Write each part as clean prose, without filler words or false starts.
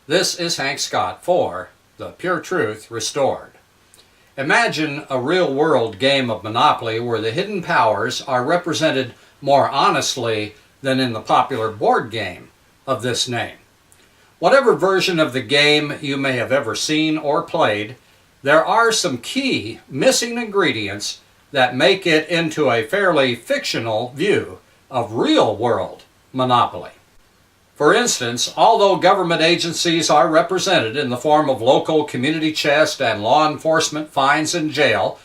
This is Hank Scott for The Pure Truth Restored. Imagine a real-world game of Monopoly where the hidden powers are represented more honestly than in the popular board game of this name. Whatever version of the game you may have ever seen or played, there are some key missing ingredients that make it into a fairly fictional view of real-world Monopoly. For instance, although government agencies are represented in the form of local community chest and law enforcement fines and jail,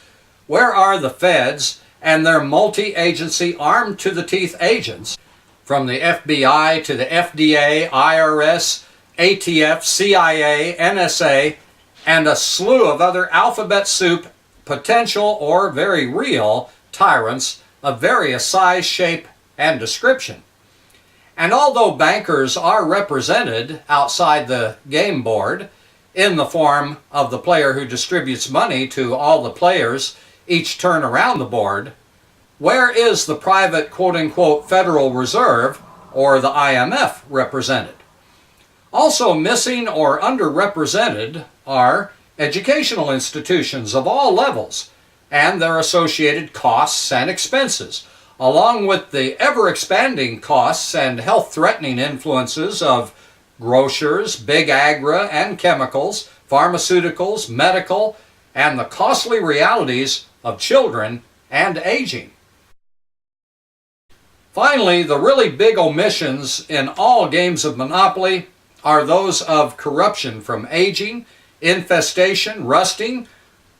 where are the feds and their multi-agency armed-to-the-teeth agents, from the FBI to the FDA, IRS, ATF, CIA, NSA, and a slew of other alphabet soup, potential or very real tyrants of various size, shape, and description? And although bankers are represented outside the game board in the form of the player who distributes money to all the players each turn around the board, where is the private quote-unquote Federal Reserve or the IMF represented? Also missing or underrepresented are educational institutions of all levels and their associated costs and expenses, along with the ever-expanding costs and health-threatening influences of grocers, big agra and chemicals, pharmaceuticals, medical, and the costly realities of children and aging. Finally, the really big omissions in all games of Monopoly are those of corruption from aging, infestation, rusting,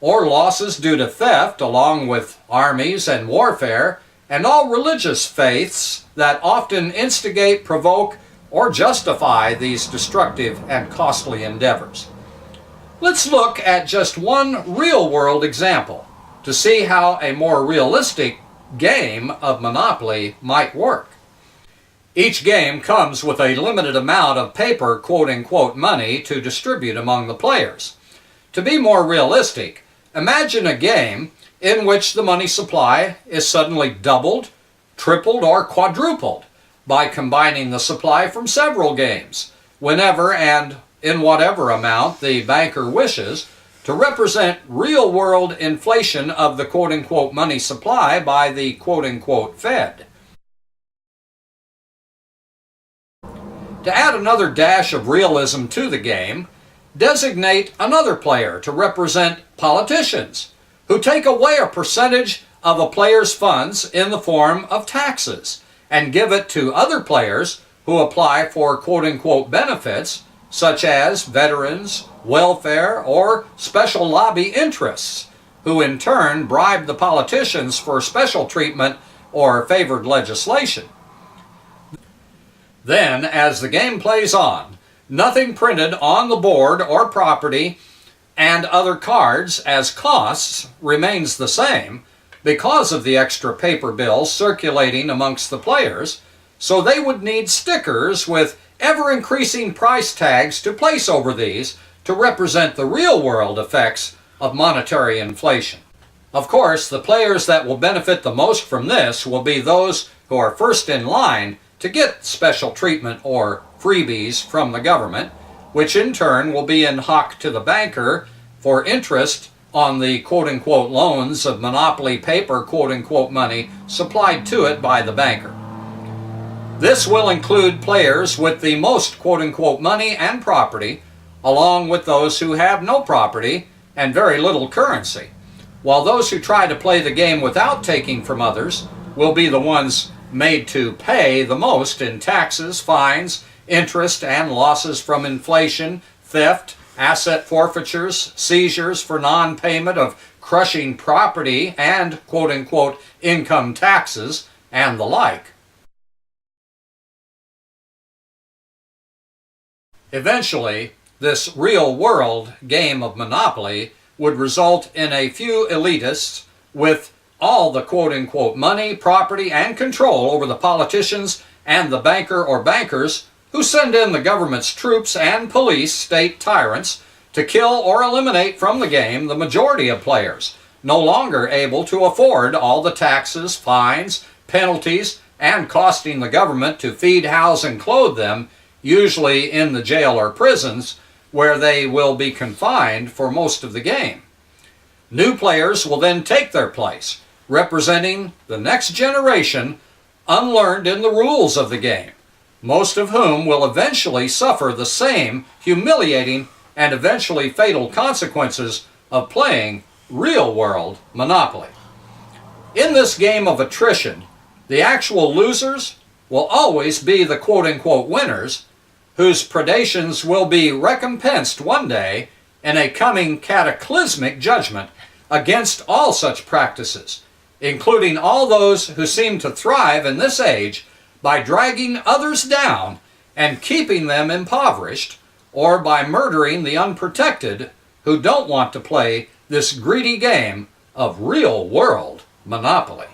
or losses due to theft, along with armies and warfare, and all religious faiths that often instigate, provoke, or justify these destructive and costly endeavors. Let's look at just one real-world example to see how a more realistic game of Monopoly might work. Each game comes with a limited amount of paper quote-unquote money to distribute among the players. To be more realistic, imagine a game in which the money supply is suddenly doubled, tripled, or quadrupled by combining the supply from several games, whenever and in whatever amount the banker wishes, to represent real-world inflation of the quote-unquote money supply by the quote-unquote Fed. To add another dash of realism to the game, designate another player to represent politicians, who take away a percentage of a player's funds in the form of taxes and give it to other players who apply for quote-unquote benefits such as veterans, welfare, or special lobby interests, who in turn bribe the politicians for special treatment or favored legislation. Then, as the game plays on, nothing printed on the board or property and other cards as costs remains the same because of the extra paper bills circulating amongst the players, so they would need stickers with ever-increasing price tags to place over these to represent the real-world effects of monetary inflation. Of course, the players that will benefit the most from this will be those who are first in line to get special treatment or freebies from the government, which in turn will be in hock to the banker for interest on the quote-unquote loans of monopoly paper quote-unquote money supplied to it by the banker. This will include players with the most quote-unquote money and property, along with those who have no property and very little currency, while those who try to play the game without taking from others will be the ones made to pay the most in taxes, fines, interest, and losses from inflation, theft, asset forfeitures, seizures for non-payment of crushing property and quote-unquote income taxes, and the like. Eventually, this real-world game of Monopoly would result in a few elitists with all the quote-unquote money, property, and control over the politicians and the banker or bankers who send in the government's troops and police state tyrants to kill or eliminate from the game the majority of players, no longer able to afford all the taxes, fines, penalties, and costing the government to feed, house, and clothe them usually in the jail or prisons, where they will be confined for most of the game. New players will then take their place, representing the next generation unlearned in the rules of the game, most of whom will eventually suffer the same humiliating and eventually fatal consequences of playing real-world Monopoly. In this game of attrition, the actual losers will always be the quote-unquote winners, whose predations will be recompensed one day in a coming cataclysmic judgment against all such practices, including all those who seem to thrive in this age by dragging others down and keeping them impoverished, or by murdering the unprotected who don't want to play this greedy game of real-world Monopoly.